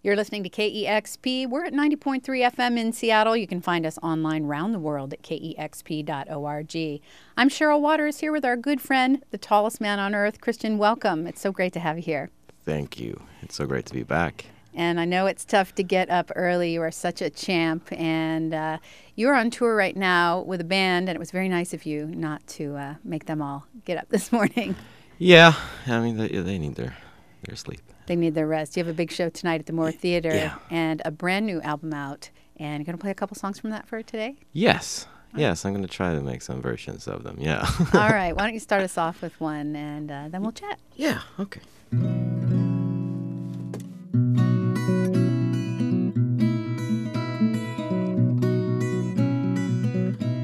You're listening to KEXP. We're at 90.3 FM in Seattle. You can find us online around the world at KEXP.org. I'm Cheryl Waters here with our good friend, the tallest man on earth, Christian. Welcome. It's so great to have you here. Thank you. It's so great to be back. And I know it's tough to get up early. You are such a champ. And you're on tour right now with a band, and it was very nice of you not to make them all get up this morning. Yeah. I mean, they need their sleep. They need their rest. You have a big show tonight at the Moore Theater and a brand new album out. And you're going to play a couple songs from that for today? Yes. Yes, I'm going to try to make some versions of them, yeah. All right. Why don't you start us off with one, and then we'll chat. Yeah, okay.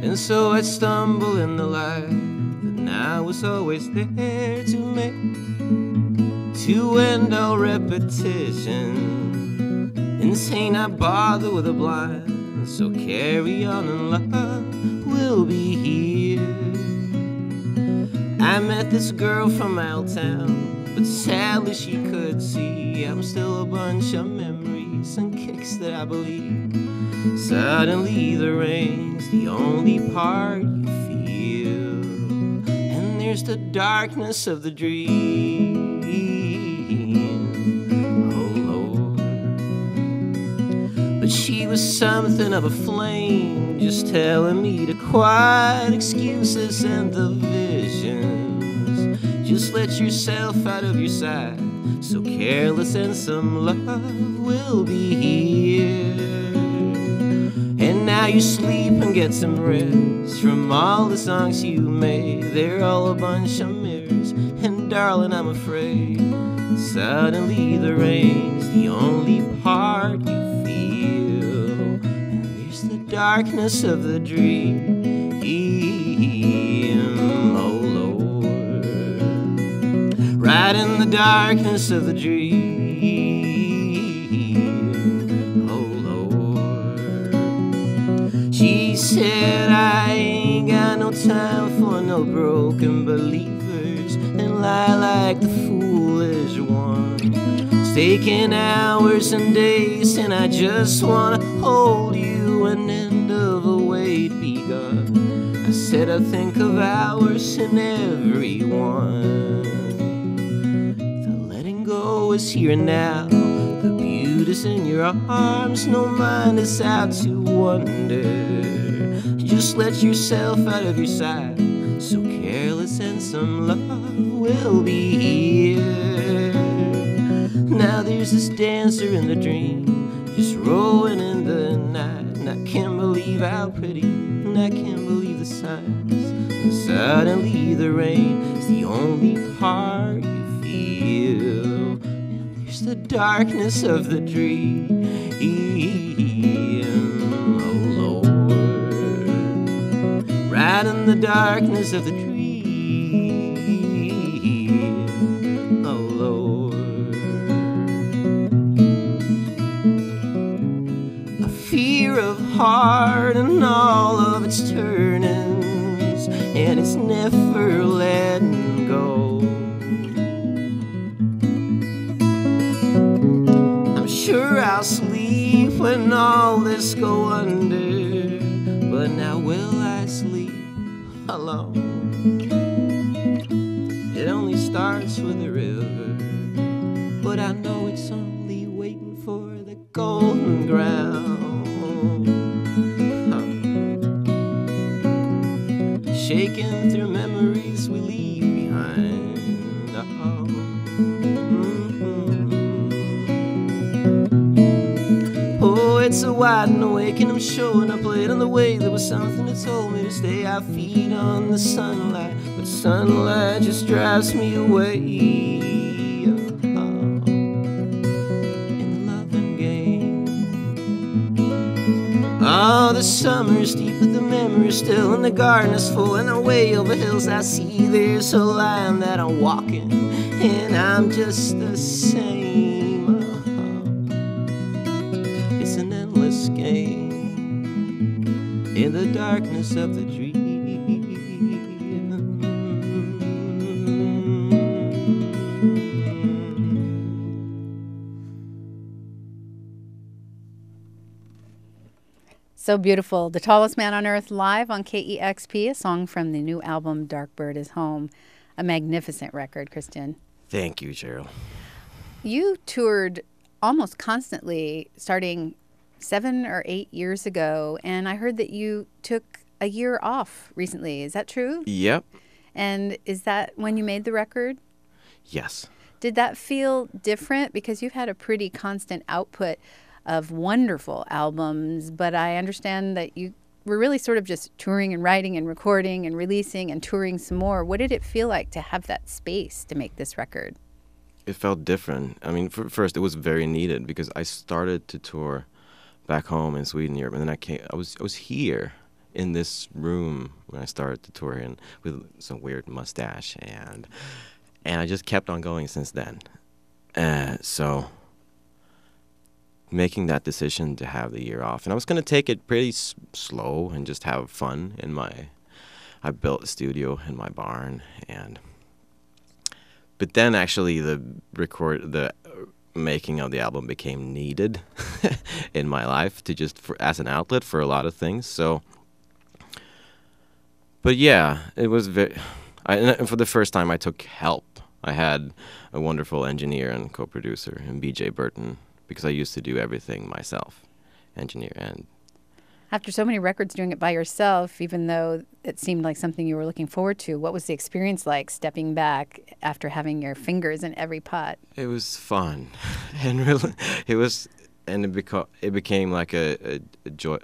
And so I stumble in the light that now was always there to make, to end all repetition. Insane, I bother with a blind, so carry on and love will be here. I met this girl from my old town, but sadly she could see I'm still a bunch of memories and kicks that I believe. Suddenly the rain's the only part you feel, and there's the darkness of the dream. But she was something of a flame, just telling me to quiet excuses and the visions. Just let yourself out of your sight, so careless and some love will be here. And now you sleep and get some rest from all the songs you made. They're all a bunch of mirrors, and darling, I'm afraid suddenly the rain's the only part you darkness of the dream, oh Lord, right in the darkness of the dream, oh Lord. She said I ain't got no time for no broken believers and lie like the foolish one. It's taking hours and days, and I just wanna hold you. An end of a wait begun. I said I think of hours and everyone. The letting go is here and now. The beauty's in your arms. No mind is out to wonder. Just let yourself out of your sight, so careless and some love will be here. Now there's this dancer in the dream, just rolling in the night. And I can't believe how pretty, and I can't believe the signs. And suddenly the rain is the only part you feel. And there's the darkness of the dream, oh Lord, right in the darkness of the dream, oh Lord. Fear of heart and all of its turnings, and it's never letting go. I'm sure I'll sleep when all this go under, but now will I sleep alone? It only starts with a river, but I know it's only waiting for the golden ground. Shaking through memories we leave behind. Oh. Poets are wide and awake, and I'm showing up late on the way. There was something that told me to stay. I feed on the sunlight, but sunlight just drives me away. Oh, the summer's deep, but the memory's still, and the garden is full, and away over hills I see there's a line that I'm walking, and I'm just the same. It's an endless game in the darkness of the dream. So beautiful. The Tallest Man on Earth live on KEXP, a song from the new album Dark Bird is Home. A magnificent record, Christian. Thank you, Cheryl. You toured almost constantly starting 7 or 8 years ago, and I heard that you took a year off recently. Is that true? Yep. And is that when you made the record? Yes. Did that feel different? Because you've had a pretty constant output of wonderful albums, but I understand that you were really sort of just touring and writing and recording and releasing and touring some more. What did it feel like to have that space to make this record? It felt different. I mean, first, it was very needed because I started to tour back home in Sweden, Europe, and then I was here in this room when I started to tour and with some weird mustache, and I just kept on going since then. So making that decision to have the year off, and I was going to take it pretty slow and just have fun I built a studio in my barn, but then actually the making of the album became needed in my life to just as an outlet for a lot of things. So, but yeah, it was and for the first time I took help. I had a wonderful engineer and co-producer in B.J. Burton, because I used to do everything myself, engineer and... After so many records doing it by yourself, even though it seemed like something you were looking forward to, what was the experience like stepping back after having your fingers in every pot? It was fun, and really, it became like a joy.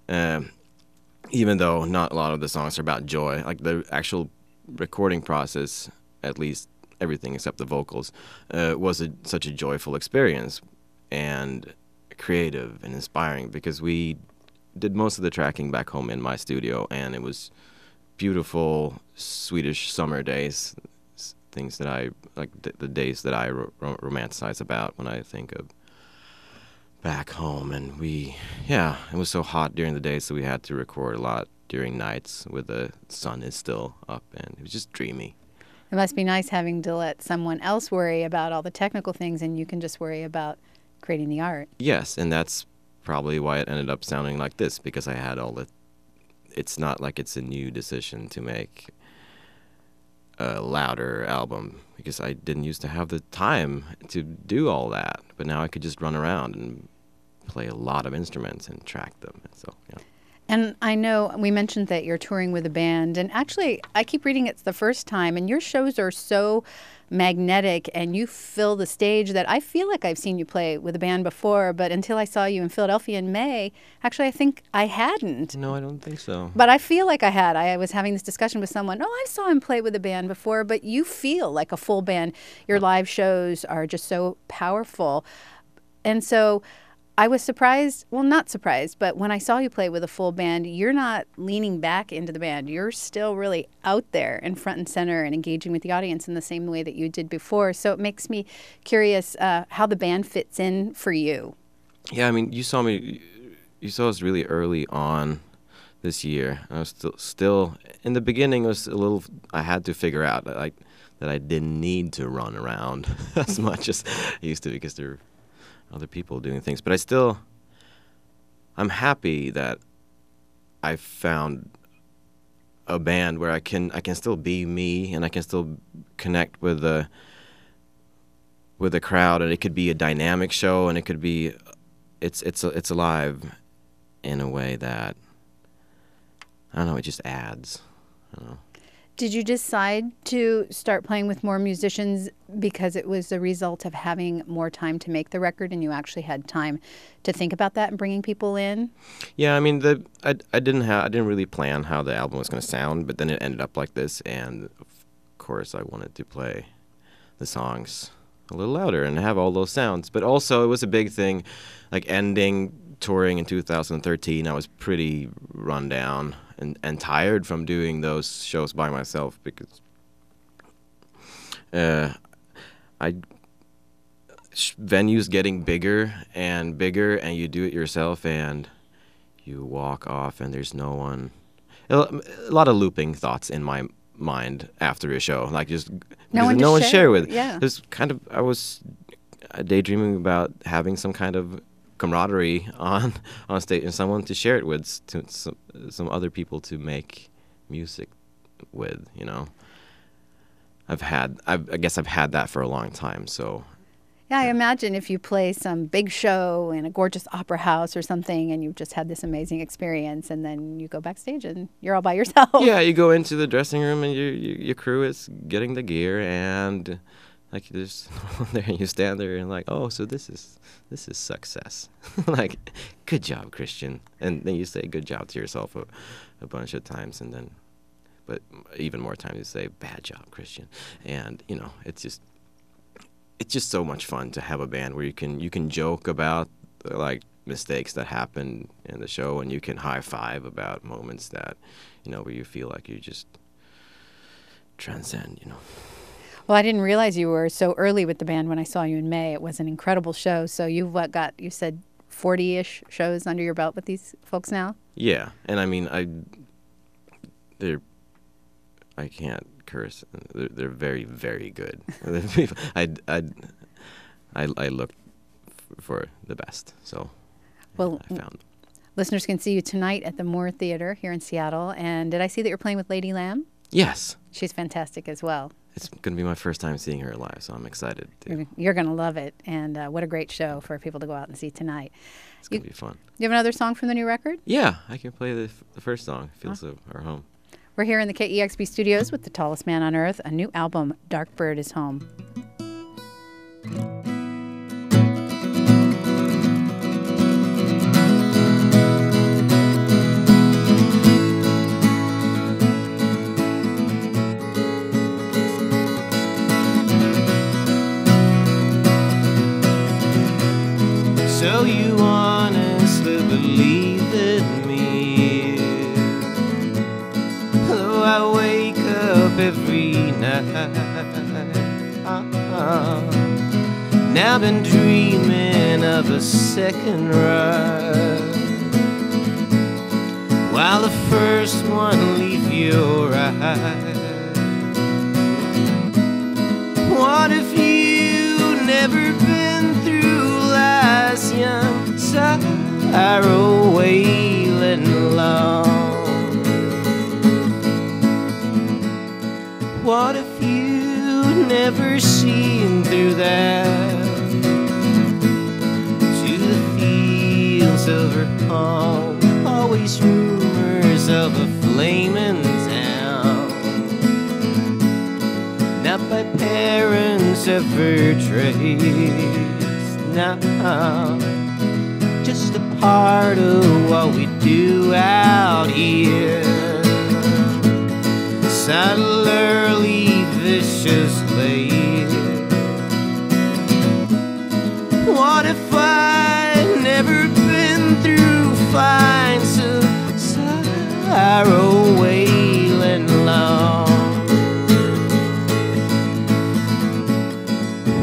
Even though not a lot of the songs are about joy, like the actual recording process, at least everything except the vocals, was such a joyful experience and creative and inspiring, because we did most of the tracking back home in my studio, and it was beautiful Swedish summer days, things that I like, the days that I romanticize about when I think of back home. And it was so hot during the day, so we had to record a lot during nights where the sun is still up, and it was just dreamy. It must be nice having to let someone else worry about all the technical things and you can just worry about creating the art. Yes, and that's probably why it ended up sounding like this, because I had it's not like it's a new decision to make a louder album, because I didn't used to have the time to do all that. But now I could just run around and play a lot of instruments and track them. So, yeah. And I know we mentioned that you're touring with a band, and actually I keep reading it's the first time, and your shows are so magnetic and you fill the stage that I feel like I've seen you play with a band before, but until I saw you in Philadelphia in May, actually I think I hadn't. No, I don't think so. But I feel like I had. I was having this discussion with someone, I saw him play with a band before, but you feel like a full band. Your live shows are just so powerful. And so I was surprised, well, not surprised, but when I saw you play with a full band, you're not leaning back into the band. You're still really out there and front and center and engaging with the audience in the same way that you did before. So it makes me curious how the band fits in for you. Yeah, I mean, you saw us really early on this year. I was still in the beginning, it was a little, I had to figure out that I didn't need to run around as much as I used to, because there other people doing things. But I'm happy that I found a band where I can still be me, and I can still connect with the crowd, and it could be a dynamic show, and it could be it's alive in a way that, I don't know, it just adds. I don't know. Did you decide to start playing with more musicians because it was a result of having more time to make the record, and you actually had time to think about that and bringing people in? Yeah, I mean, I didn't really plan how the album was going to sound, but then it ended up like this, and of course I wanted to play the songs a little louder and have all those sounds. But also it was a big thing, like ending touring in 2013, I was pretty run down and tired from doing those shows by myself, because venues getting bigger and bigger, and you do it yourself, and you walk off and there's no one. A lot of looping thoughts in my mind after a show, like just no one to share with. Yeah, I was daydreaming about having some kind of camaraderie on stage, and someone to share it with, to some other people to make music with. You know, I guess I've had that for a long time. So. Yeah, I imagine if you play some big show in a gorgeous opera house or something, and you've just had this amazing experience, and then you go backstage and you're all by yourself. Yeah, you go into the dressing room and your crew is getting the gear, and like there's no one there, and you stand there and like, oh, so this is success. Like, good job, Christian, and then you say good job to yourself a bunch of times, and then, but even more times you say bad job, Christian, and you know it's just so much fun to have a band where you can joke about like mistakes that happen in the show, and you can high five about moments that, you know, where you feel like you just transcend, you know. Well, I didn't realize you were so early with the band when I saw you in May. It was an incredible show. So you've you said 40-ish shows under your belt with these folks now? Yeah, and I mean I can't curse. They're very, very good. I looked for the best, so well, I found them. Listeners can see you tonight at the Moore Theater here in Seattle. And did I see that you're playing with Lady Lamb? Yes. She's fantastic as well. It's going to be my first time seeing her live, so I'm excited. You're going to love it, and what a great show for people to go out and see tonight. It's going to be fun. You have another song from the new record? Yeah, I can play the first song, Feels of Our Home. We're here in the KEXP studios with the tallest man on earth. A new album, Dark Bird, is home. So you honestly believe in me, though I wake up every night. Now been dreaming of a second ride, while the first one leaves your eyes. What if you never been through life's young sorrow wailing long? What if you never seen through that to the fields of her home? Always rumors of a flaming town, not by parents ever traced. Now, just a part of what we do out here. Subtle, early, vicious late. What if I'd never been through fine sorrow wailing long?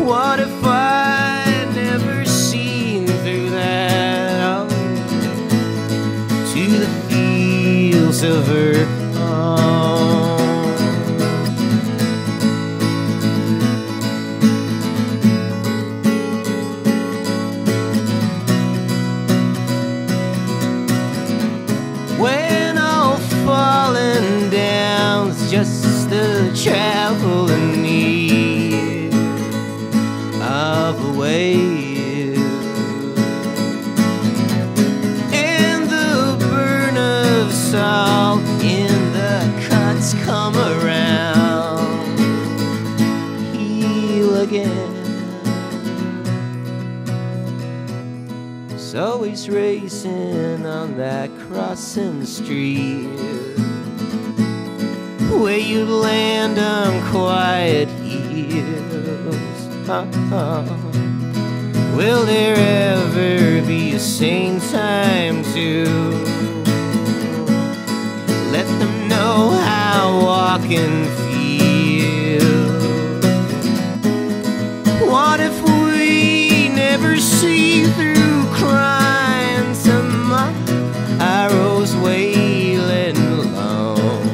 What if I'd never seen through that, to the fields of her home? When all falling down's just the traveling need of a wave, and the burn of salt in the cuts come around, heal again. It's always racing on that crossing street, where you land on quiet heels. Will there ever be a sane time to let them know how walking feels? What if we never see through crying tomorrow's wailing alone?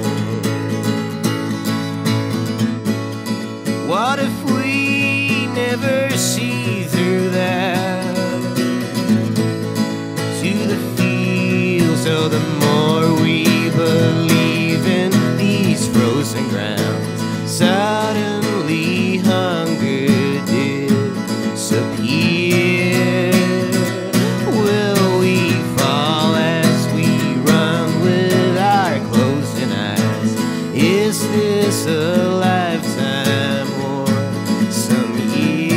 What if we never see through that Oh, the more we believe in these frozen grounds, suddenly hunger disappear. Will we fall as we run with our closing eyes? Is this a lifetime or some years?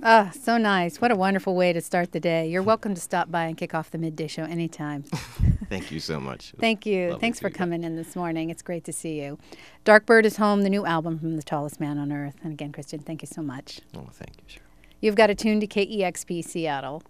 Ah, so nice. What a wonderful way to start the day. You're welcome to stop by and kick off the midday show anytime. Thank you so much. Thank you. Lovely Thanks to for be back. coming in this morning. It's great to see you. Dark Bird is Home, the new album from the tallest man on earth. And again, Christian, thank you so much. Oh, thank you, Cheryl. You've got a tune to KEXP Seattle.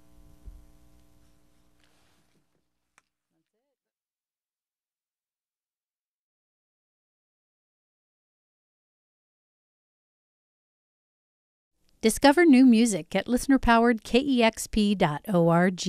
Discover new music at listener-powered KEXP.org.